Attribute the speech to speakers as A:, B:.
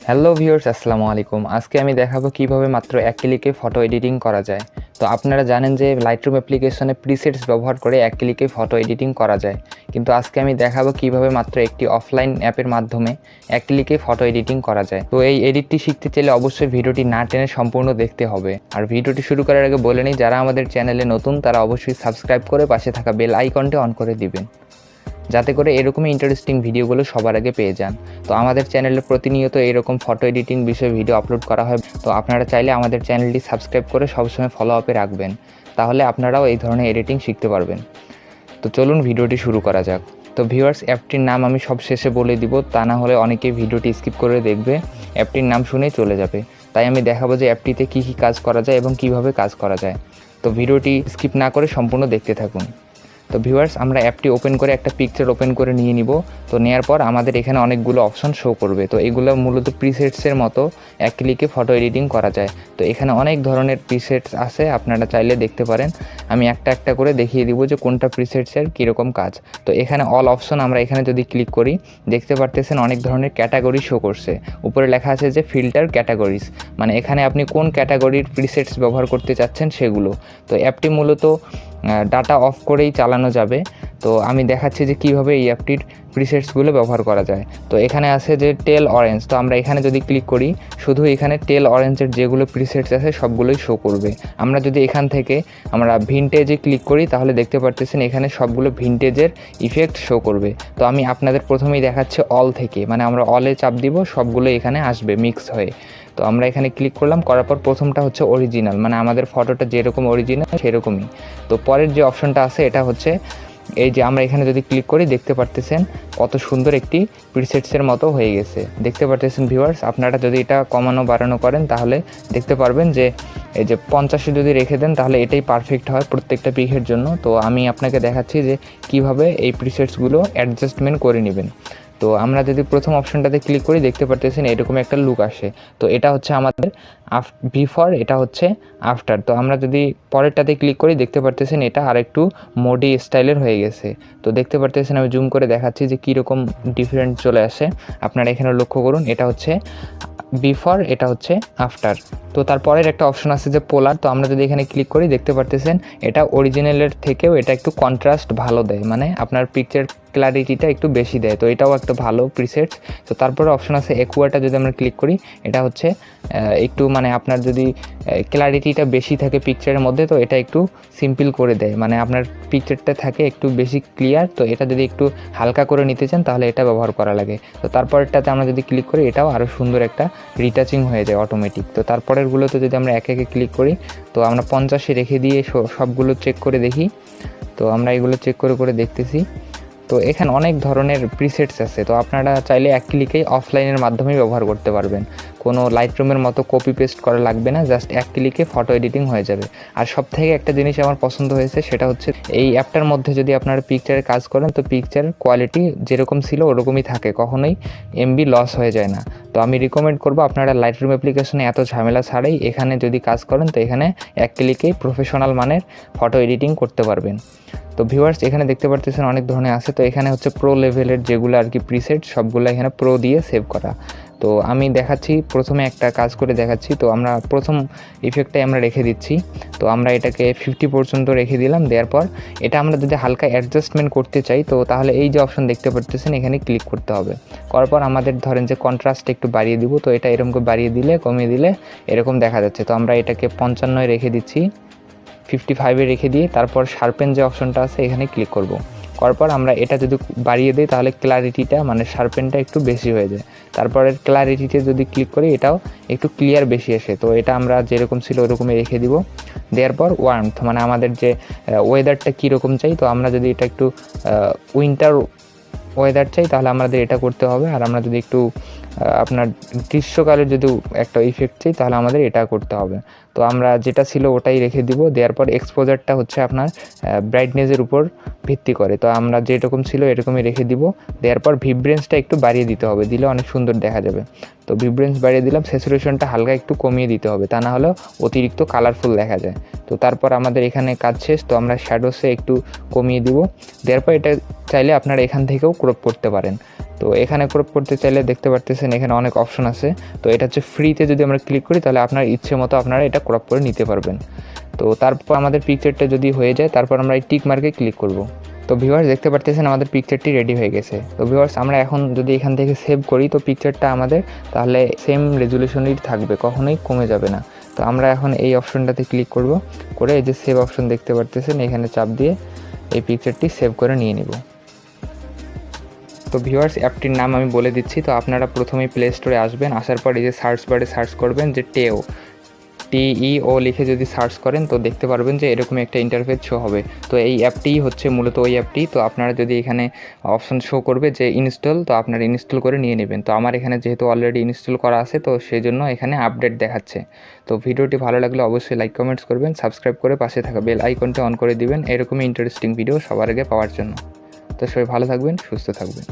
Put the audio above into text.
A: Hello viewers, আসসালামু আলাইকুম। আজকে আমি দেখাবো কিভাবে মাত্র এক ক্লিকে ফটো এডিটিং করা যায়। তো আপনারা জানেন যে লাইটরুম অ্যাপ্লিকেশনে প্রিসেটস ব্যবহার করে এক ক্লিকে ফটো এডিটিং করা যায়, কিন্তু আজকে আমি দেখাবো কিভাবে মাত্র একটি অফলাইন অ্যাপের মাধ্যমে এক ক্লিকে ফটো এডিটিং করা যায়। তো এই এডিটটি শিখতে চাইলে অবশ্যই ভিডিওটি না টেনে সম্পূর্ণ দেখতে হবে। আর ভিডিওটি শুরু করার আগে বলে নিই, যারা আমাদের চ্যানেলে নতুন তারা অবশ্যই সাবস্ক্রাইব করে পাশে থাকা বেল আইকনটি অন করে দিবেন, যাতে করে এরকমই ইন্টারেস্টিং ভিডিওগুলো সবার আগে পেয়ে যান। তো আমাদের চ্যানেলে প্রতিনিয়ত এরকম ফটো এডিটিং বিষয়ে ভিডিও আপলোড করা হয়। তো আপনারা চাইলে আমাদের চ্যানেলটি সাবস্ক্রাইব করে সবসময় ফলো আপে রাখবেন, তাহলে আপনারাও এই ধরনের এডিটিং শিখতে পারবেন। তো চলুন ভিডিওটি শুরু করা যাক। তো ভিউয়ার্স, অ্যাপটির নাম আমি সব শেষে বলে দিব, তা না হলে অনেকেই ভিডিওটি স্কিপ করে দেখবে, অ্যাপটির নাম শুনেই চলে যাবে। তাই আমি দেখাবো যে অ্যাপটিতে কী কী কাজ করা যায় এবং কিভাবে কাজ করা যায়। তো ভিডিওটি স্কিপ না করে সম্পূর্ণ দেখতে থাকুন। তো ভিউয়ার্স, আমরা অ্যাপটি ওপেন করে একটা পিকচার ওপেন করে নিয়ে নিব। তো নেওয়ার পর আমাদের এখানে অনেকগুলো অপশন শো করবে। তো এগুলো মূলত প্রিসেটসের মতো এক ক্লিকে ফটো এডিটিং করা যায়। তো এখানে অনেক ধরনের প্রিসেটস আছে, আপনারা চাইলে দেখতে পারেন। আমি একটা একটা করে দেখিয়ে দিব যে কোনটা প্রিসেটসের কীরকম কাজ। তো এখানে অল অপশন আমরা এখানে যদি ক্লিক করি, দেখতে পারতেছেন অনেক ধরনের ক্যাটাগরি শো করছে। উপরে লেখা আছে যে ফিল্টার ক্যাটাগরিজ, মানে এখানে আপনি কোন ক্যাটাগরির প্রিসেটস ব্যবহার করতে চাচ্ছেন সেগুলো। তো অ্যাপটি মূলত ডাটা অফ করেই চালানো যাবে। তো আমি দেখাচ্ছি যে কিভাবে এই অ্যাপটির প্রিসেটসগুলো ব্যবহার করা যায়। তো এখানে আছে যে টেল অরেঞ্জ, তো আমরা এখানে যদি ক্লিক করি, শুধু এখানে টেল অরেঞ্জের যেগুলো প্রিসেটস আছে সবগুলোই শো করবে। আমরা যদি এখান থেকে আমরা ভিনটেজে ক্লিক করি, তাহলে দেখতে পারতেছেন এখানে সবগুলো ভিনটেজের ইফেক্ট শো করবে। তো আমি আপনাদের প্রথমেই দেখাচ্ছি অল থেকে, মানে আমরা অলে চাপ দিব, সবগুলো এখানে আসবে মিক্স হয়ে। তো আমরা এখানে ক্লিক করলাম, করার পর প্রথমটা হচ্ছে অরিজিনাল, মানে আমাদের ফটোটা যেরকম অরিজিনাল সেরকমই। তো পরের যে অপশনটা আছে এটা হচ্ছে এই যে আমরা এখানে যদি ক্লিক করি, দেখতে পারতেছেন কত সুন্দর একটি প্রিসেটসের মতো হয়ে গেছে। দেখতে পারতেছেন ভিউয়ার্স, আপনারা যদি এটা কমানো বাড়ানো করেন তাহলে দেখতে পারবেন যে এই যে 50-এ যদি রেখে দেন তাহলে এটাই পারফেক্ট হয় প্রত্যেকটা পিকের জন্য। তো আমি আপনাকে দেখাচ্ছি যে কিভাবে এই প্রিসেটসগুলো অ্যাডজাস্টমেন্ট করে নেবেন। তো আমরা যদি প্রথম অপশনটাতে ক্লিক করি, দেখতে পারতেছেন এরকম একটা লুক আসে। তো এটা হচ্ছে আমাদের বিফোর, এটা হচ্ছে আফটার। তো আমরা যদি পরেরটাতে ক্লিক করি, দেখতে পারতেছেন এটা আর একটু মোডি স্টাইলের হয়ে গেছে। তো দেখতে পারতেছেন আমি জুম করে দেখাচ্ছি যে কীরকম ডিফারেন্ট চলে আসে। আপনারা এখানে লক্ষ্য করুন, এটা হচ্ছে বিফোর, এটা হচ্ছে আফটার। তো তারপরের একটা অপশন আছে যে পোলার। তো আমরা যদি এখানে ক্লিক করি, দেখতে পারতেছেন এটা অরিজিনালের থেকেও এটা একটু কন্ট্রাস্ট ভালো দেয়, মানে আপনার পিকচার ক্ল্যারিটিটা একটু বেশি দেয়। তো এটাও একটা ভালো প্রিসেটস। তো তারপরে অপশন আছে একুয়াটা, যদি আমরা ক্লিক করি, এটা হচ্ছে একটু মানে আপনার যদি ক্ল্যারিটিটা বেশি থাকে পিকচারের মধ্যে, তো এটা একটু সিম্পল করে দেয়, মানে আপনার পিকচারটা থাকে একটু বেশি ক্লিয়ার। তো এটা যদি একটু হালকা করে নিতে চান তাহলে এটা ব্যবহার করা লাগে। তো তারপরেরটাতে আমরা যদি ক্লিক করি, এটাও আরও সুন্দর একটা রিটাচিং হয়ে যায় অটোমেটিক। তো তারপরেরগুলোতে যদি আমরা একে একে ক্লিক করি, তো আমরা 50-এ রেখে দিয়ে সবগুলো চেক করে দেখি। তো আমরা এগুলো চেক করে করে দেখতেছি। তো এখানে অনেক ধরনের প্রিসেটস আছে। তো আপনারা চাইলে এক ক্লিকেই অফলাইনের মাধ্যমেই ব্যবহার করতে পারবেন, কোনো লাইটরুমের মতো কপি পেস্ট করা লাগবে না, জাস্ট এক ক্লিকে ফটো এডিটিং হয়ে যাবে। আর সব থেকে একটা জিনিস আমার পছন্দ হয়েছে, সেটা হচ্ছে এই অ্যাপটার মধ্যে যদি আপনারা পিকচারের কাজ করেন, তো পিকচারের কোয়ালিটি যেরকম ছিল ওরকমই থাকে, কখনোই এমবি লস হয়ে যায় না। তো আমি রিকমেন্ড করবো আপনারা লাইটরুম অ্যাপ্লিকেশনে এত ঝামেলা ছাড়াই এখানে যদি কাজ করেন, তো এখানে এক ক্লিকেই প্রফেশনাল মানের ফটো এডিটিং করতে পারবেন। তো ভিউয়ার্স, এখানে দেখতে পারতেছেন অনেক ধরনের আছে। তো এখানে হচ্ছে প্রো লেভেলের যেগুলো আর কি প্রিসেট, সবগুলো এখানে প্রো দিয়ে সেভ করা। তো আমি দেখাচ্ছি, প্রথমে একটা কাজ করে দেখাচ্ছি। তো আমরা প্রথম ইফেক্টটাই আমরা রেখে দিচ্ছি। তো আমরা এটাকে 50 পর্যন্ত রেখে দিলাম। দেওয়ার পর এটা আমরা যদি হালকা অ্যাডজাস্টমেন্ট করতে চাই, তো তাহলে এই যে অপশন দেখতে পারতেছেন এখানে ক্লিক করতে হবে। করার পর আমাদের ধরেন যে কন্ট্রাস্ট একটু বাড়িয়ে দিব, তো এটা এরকম করে বাড়িয়ে দিলে কমিয়ে দিলে এরকম দেখা যাচ্ছে। তো আমরা এটাকে 55-এ রেখে দিচ্ছি, 55-এ রেখে দিয়ে তারপর শার্পেন যে অপশনটা আছে এখানে ক্লিক করব। করার পর আমরা এটা যদি বাড়িয়ে দিই, তাহলে ক্লারিটিটা মানে শার্পেনটা একটু বেশি হয়ে যায়। তারপরের ক্লারিটিতে যদি ক্লিক করি, এটাও একটু ক্লিয়ার বেশি আসে। তো এটা আমরা যেরকম ছিল ওরকমই রেখে দিব। দেওয়ার পর ওয়ার্মথ, মানে আমাদের যে ওয়েদারটা কীরকম চাই, তো আমরা যদি এটা একটু উইন্টার ওয়েদার চাই তাহলে আমাদের এটা করতে হবে। আর আমরা যদি একটু আপনার গ্রীষ্মকালের যদি একটা ইফেক্ট চাই তাহলে আমাদের এটা করতে হবে। তো আমরা যেটা ছিল ওটাই রেখে দিব। দেওয়ার পর এক্সপোজারটা হচ্ছে আপনার ব্রাইটনেসের উপর ভিত্তি করে, তো আমরা যেরকম ছিল এরকমই রেখে দিব। দেওয়ার পর ভিব্রেন্সটা একটু বাড়িয়ে দিতে হবে, দিলে অনেক সুন্দর দেখা যাবে। তো ভিব্রেন্স বাড়িয়ে দিলাম, স্যাচুরেশনটা হালকা একটু কমিয়ে দিতে হবে, তা না হলেও অতিরিক্ত কালারফুল দেখা যায়। তো তারপর আমাদের এখানে কাজ শেষ। তো আমরা শ্যাডোসে একটু কমিয়ে দিব। দেওয়ার পর এটা চাইলে আপনারা এখান থেকেও ক্রপ করতে পারেন। তো এখানে ক্রপ করতে চাইলে দেখতে পারতেছেন এখানে অনেক অপশন আছে। তো এটা হচ্ছে ফ্রিতে যদি আমরা ক্লিক করি তাহলে আপনার ইচ্ছে মতো আপনারা এটা ক্রপ করে নিতে পারবেন। তো তারপর আমাদের পিকচারটা যদি হয়ে যায় তারপর আমরা এই টিক মার্কে ক্লিক করব। তো ভিউয়ার্স দেখতে পারতেছেন আমাদের পিকচারটি রেডি হয়ে গেছে। তো ভিউয়ার্স আমরা এখন যদি এখান থেকে সেভ করি তো পিকচারটা আমাদের তাহলে সেম রেজুলেশনই থাকবে, কখনোই কমে যাবে না। তো আমরা এখন এই অপশনটাতে ক্লিক করব, করে এই যে সেভ অপশন দেখতে পারতেছেন এখানে চাপ দিয়ে এই পিকচারটি সেভ করে নিয়ে নিব। তো ভিউয়ার্স অ্যাপটির নাম আমি বলে দিচ্ছি। তো আপনারা প্রথমেই প্লে স্টোরে আসবেন, আসার পর এই যে সার্চ বারে সার্চ করবেন যে TEO লিখে যদি সার্চ করেন তো দেখতে পারবেন যে এরকম একটা ইন্টারফেস শো হবে। তো এই অ্যাপটিই হচ্ছে মূলত ওই অ্যাপটি। তো আপনারা যদি এখানে অপশন শো করবে যে ইনস্টল, তো আপনারা ইনস্টল করে নিয়ে নেবেন। তো আমার এখানে যেহেতু অলরেডি ইনস্টল করা আছে তো সেই জন্য এখানে আপডেট দেখাচ্ছে। তো ভিডিওটি ভালো লাগলে অবশ্যই লাইক কমেন্টস করবেন, সাবস্ক্রাইব করে পাশে থাকা বেল আইকনটা অন করে দিবেন এরকমই ইন্টারেস্টিং ভিডিও সবার আগে পাওয়ার জন্য। তো সবাই ভালো থাকবেন, সুস্থ থাকবেন।